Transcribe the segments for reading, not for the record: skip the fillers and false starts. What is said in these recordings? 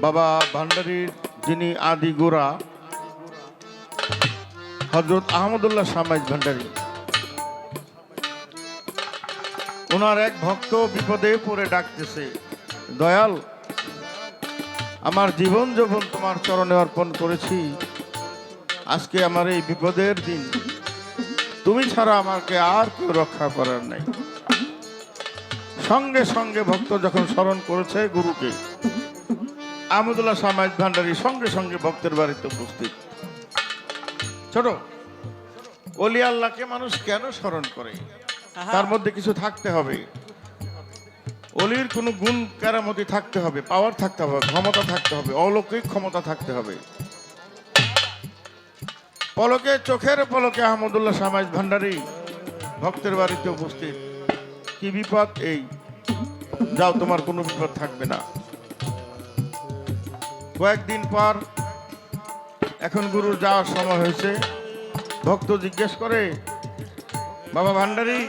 বাবা ভান্ডারীর যিনি আদি গোড়া হযরত আহমদুল্লাহ শাহ মাইজ ভান্ডারী, ওনার এক ভক্ত বিপদে পড়ে ডাকতেছে, দয়াল আমার জীবন যৌবন তোমার চরণে অর্পণ করেছি, আজকে আমার এই বিপদের দিন, তুমি ছাড়া আমাকে আর কেউ রক্ষা করার নাই। সঙ্গে সঙ্গে ভক্ত যখন স্মরণ করেছে গুরুকে, আহমদুল্লাহ শাহ মাইজ ভান্ডারী সঙ্গে সঙ্গে ভক্তের বাড়িতে উপস্থিত। ছোট ওলি আল্লাহকে মানুষ কেন স্মরণ করে? তার মধ্যে কিছু থাকতে হবে। অলির কোনো গুণ কেরামতি থাকতে হবে, পাওয়ার থাকতে হবে, ক্ষমতা থাকতে হবে, অলৌকিক ক্ষমতা থাকতে হবে। পলকে, চোখের পলকে আহমদুল্লাহ শাহ মাইজ ভান্ডারী ভক্তের বাড়িতে উপস্থিত। কি বিপদ? এই যাও, তোমার কোনো বিপদ থাকবে না। কয়েকদিন পর এখন গুরুর যাওয়ার সময় হয়েছে। ভক্ত জিজ্ঞেস করে, বাবা ভান্ডারী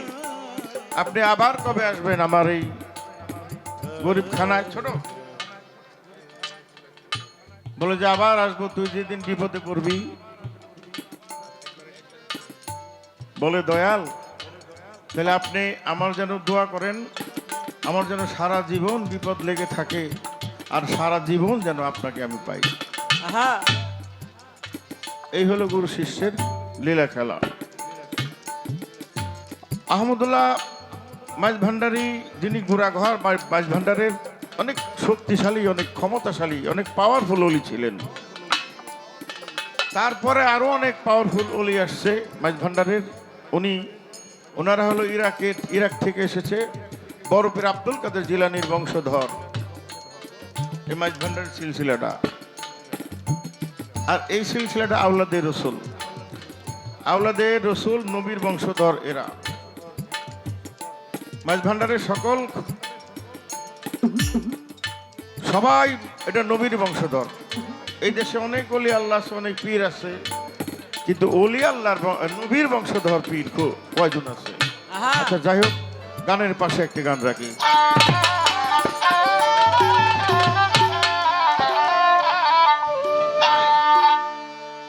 আপনি আবার কবে আসবেন আমার এই গরিবখানায়? ছোট বলে যে আবার আসবো, তুই যেদিন বিপদে পড়বি। বলে দয়াল তাহলে আপনি আমার যেন দোয়া করেন, আমার যেন সারা জীবন বিপদ লেগে থাকে আর সারা জীবন যেন আপনাকে আমি পাই। এই হলো গুরু শিষ্যের লীলা খেলা। আহমদুল্লাহ মাইজ ভান্ডারী যিনি গুড়াঘর মাইজ ভান্ডারের অনেক শক্তিশালী, অনেক ক্ষমতাশালী, অনেক পাওয়ারফুল অলি ছিলেন। তারপরে আরো অনেক পাওয়ারফুল অলি আসছে মাইজ ভান্ডারের। ওনারা হলো ইরাক থেকে এসেছে, বরফের আব্দুল কাদের জিলানির বংশধর এই মাইজ ভান্ডারের সিলসিলাটা। আর এই সিলসিলাটা আওলাদে রসুল, আওলাদে রসুল নবীর বংশধর এরা। মাইজ ভান্ডারের সবাই এটা নবীর বংশধর। এই দেশে অনেক অলি আল্লাহ আছে, অনেক পীর আছে, কিন্তু অলি আল্লাহর নবীর বংশধর পীর কয়জন আছে? আচ্ছা যাই হোক, গানের পাশে একটি গান রাখি।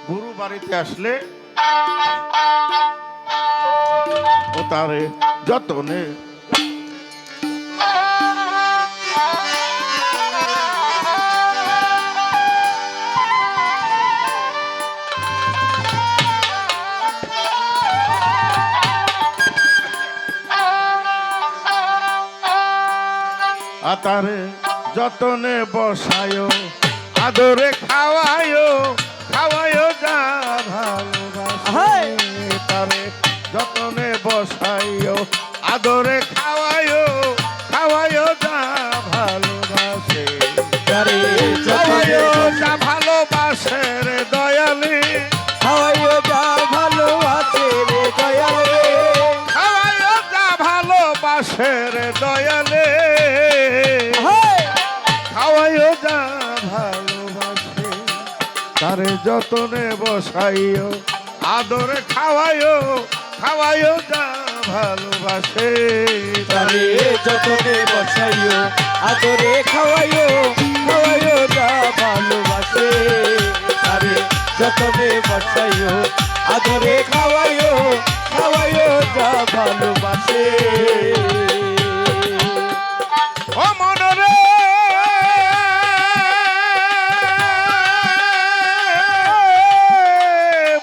গুরু বাড়িতে আসলে ও তারে যতনে তারে যতনে বসায়ো, আদরে খাওয়ায়ো, খাওয়ায়ো যা ভালোবাসে। তারে যতনে বসায়ো, আদরে খাওয়ায়ো, খাওয়ায়ো যা ভালোবাসে। খাওয়ায়ো যা ভালোবাসে রে দয়ালি, খাওয়াইও যা ভালোবাসে রে দয়ালে, খাওয়ায়ো যা ভালোবাসে রে দয়ালে, খাওয়াইও যা ভালোবাসে। তারে যতনে বসাইও, আদরে খাওয়াইও, খাওয়াইও যা ভালোবাসে। তারে যতনে বসাইও, আদরে খাওয়াইও, খাওয়াইও যা ভালোবাসে। তারে যতনে বসাইও, আদরে খাওয়াইও, খাওয়াইও যা ভালোবাসে। ও মনরে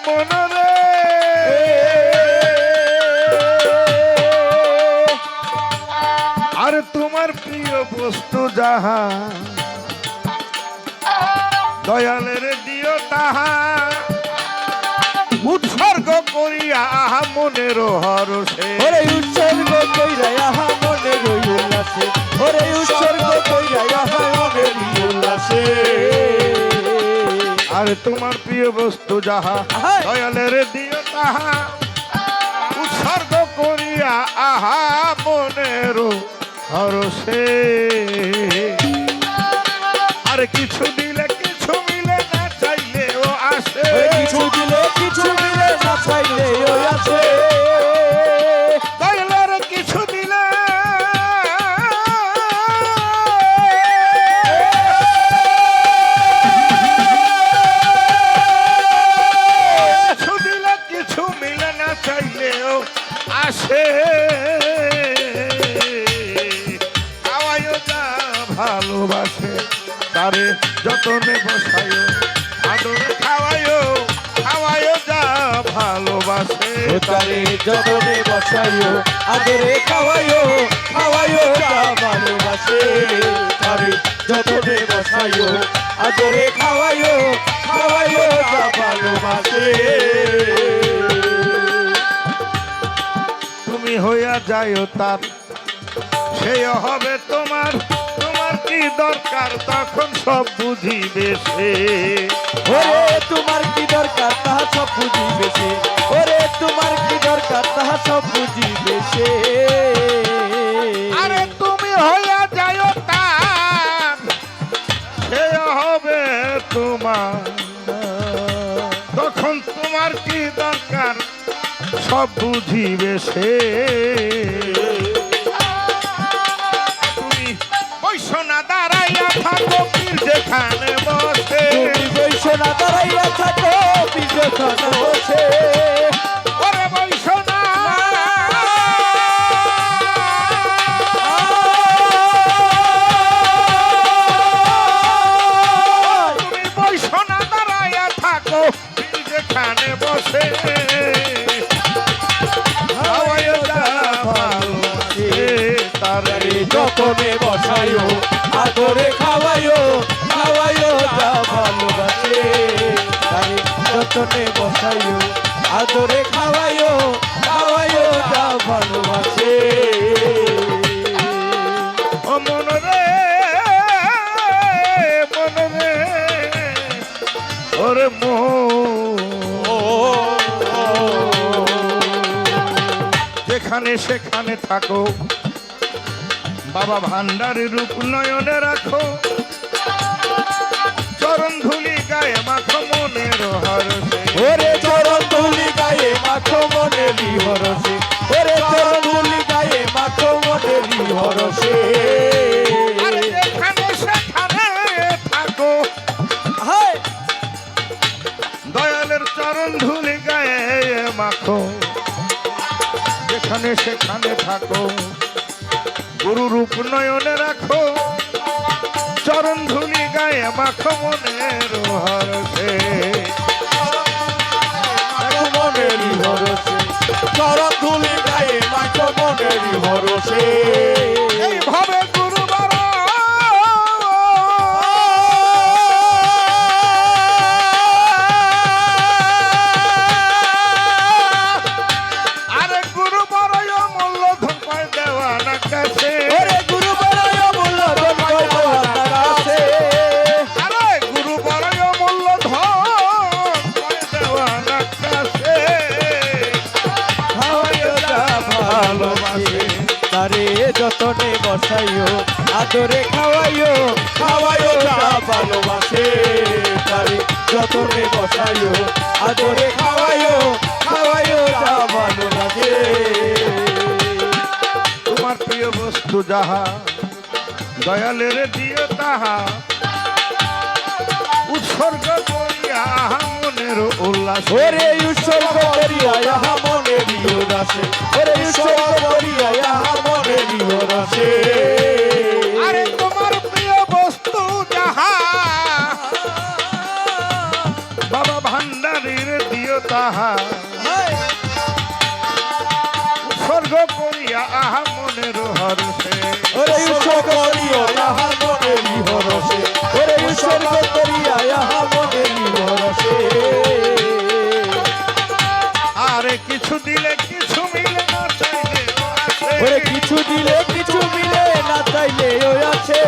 মনরে, আর তোমার প্রিয় বস্তু যাহা, দয়ালের দিও তাহা, উৎসর্গ করিয়া আহা মনের হরসে। ওরে উৎসর্গ কইরা আহা মনের উল্লাসে, ওরে উৎসর্গ কইরা আহা মনের উল্লাসে। আর তোমার প্রিয় বস্তু যাহা, দয়ালের দিও তাহা, উৎসর্গ করিয়া আহা মনের হরসে। আর কিছু দিলে কিছু মিলে, না চাইলেও আসে। কিছু দিলে কিছু মিলে, না চাইলেও আসে। দয়ালের কিছু দিলে ভালোবাসে তারে যতনে বসায়ো আদরে খাওয়ায়ো খাওয়ায়ো যা ভালোবাসে ও তারে যতনে বসাইও আদরে খাওয়াইও খাওয়াইও যা ভালোবাসে তারে যতনে বসাইও আদরে খাওয়াইও খাওয়াইও যা ভালোবাসে তুমি হইয়া যাইও তার সেই হবে তোমার তোমার কি দরকার তখন সব বুঝিবে সে ওরে তোমার কি দরকার তাহা সব বুঝিবে সে ওরে তোমার কি দরকার তাহা সব বুঝিবে সে আরে তুমি হইয়া যাইও তার সে হবে তোমার তখন তোমার কি দরকার সব বুঝিবে সে তুমি বৈষ্ণা দাঁড়াইয়া থাকো পীর যেখানে বসে তুমি বৈষ্ণা দাঁড়াইয়া থাকো বিজেখানে বসে ওরে বৈষ্ণা তুমি বৈষ্ণা দাঁড়াইয়া থাকো পীর যেখানে বসে খাওয়াইও যা ভালোবাসে তারে যতনে বসাইও আদরে খাওয়াইও খাওয়াইও যা ভালোবাসে তারে যতনে বসাইও আদরে খাওয়াইও খাওয়াইও যা ভালোবাসে ও মন রে ওরে যেখানে সেখানে থাকো বাবা ভান্ডারের রূপ নয়নে রাখো চরণ ধুলি গায়ে মাখো মনের হরসে ওরে চরণ ধুলি গায়ে মাখো মনেরি হরসে ওরে চরণ ধুলি গায়ে মাখো মনেরি হরসে আরে যেখানে সেখানে থাকো হায় দয়ালের চরণ ধুলি গায়ে মাখো যেখানে সেখানে থাকো গুরু রূপ নয়নে রাখো চরণ ধুলি গায়ে মাখো মনের হরসে মাখো মনেরি হরসে চরণ ধুলি গায়ে মাখো মনেরি হরসে এইভাবে গুরুবার আরে গুরু বড় মূল্য ধন দেওয়া না কাছে ওরে গুরু বড়াই মূল্য ধন কইবো তারাসে আরে গুরু বড় মূল্য ধন দেওয়া না কাছে খাওয়াইও যা ভালোবাসে তারে যতনে বসাইও আদরে খাওয়াইও খাওয়াইও যা ভালোবাসে তারে যতনে বসাইও আদরে খাওয়াইও খাওয়াইও যা ভালোবাসে তোমার প্রিয় বস্তু যাহা দয়ালের দিও তাহা উৎসর্গ করিয়া মনের উল্লাস ওরে উৎসর্গ করিয়া ইহা মনেরি উদাসে ওরে উৎসর্গ করিয়া ইহা মনেরি উদাসে আরে তোমার প্রিয় বস্তু যাহা বাবা ভান্ডারীর দিও তাহা উৎসর্গ করিয়া আহা মনের হরসে ওরে উৎসর্গ করিয়া ইহা মনেরি হরসে ওরে উৎসর্গ করিয়া ইহা মনেরি হরসে আরে কিছু দিলে কিছু মিলে না চাইলে আছে। ওরে কিছু দিলে কিছু মিলে না চাইলে ওই আছে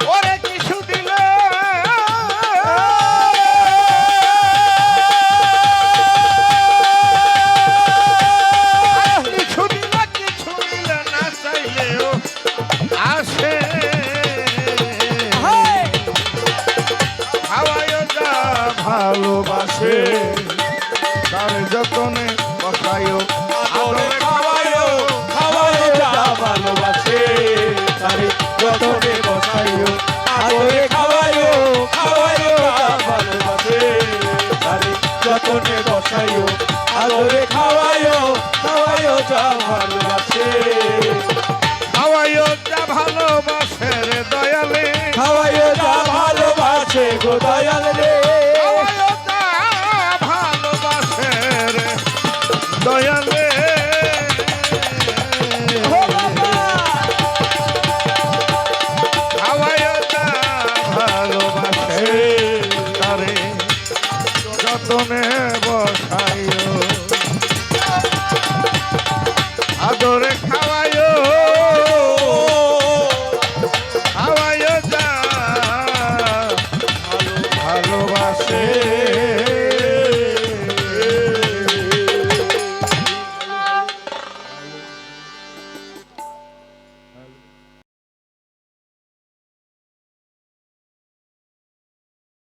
ওরে কিছু দিলে কিছু দিলে কিছু মিলে না চাইলেও আসে হায় খাওয়ায় যা ভালোবাসে তার যতনে বসায়ও আদরে খাওয়াইও খাওয়াইও যা ভালোবাসে তারে যতনে বসাইও আদরে খাওয়াইও খাওয়াইও যা ভালোবাসে তারে যতনে বসাইও আদরে খাওয়াইও খাওয়াইও যা ভালোবাসে খাওয়ায় যা ভালোবাসে উল্লাসে গো দয়াল রে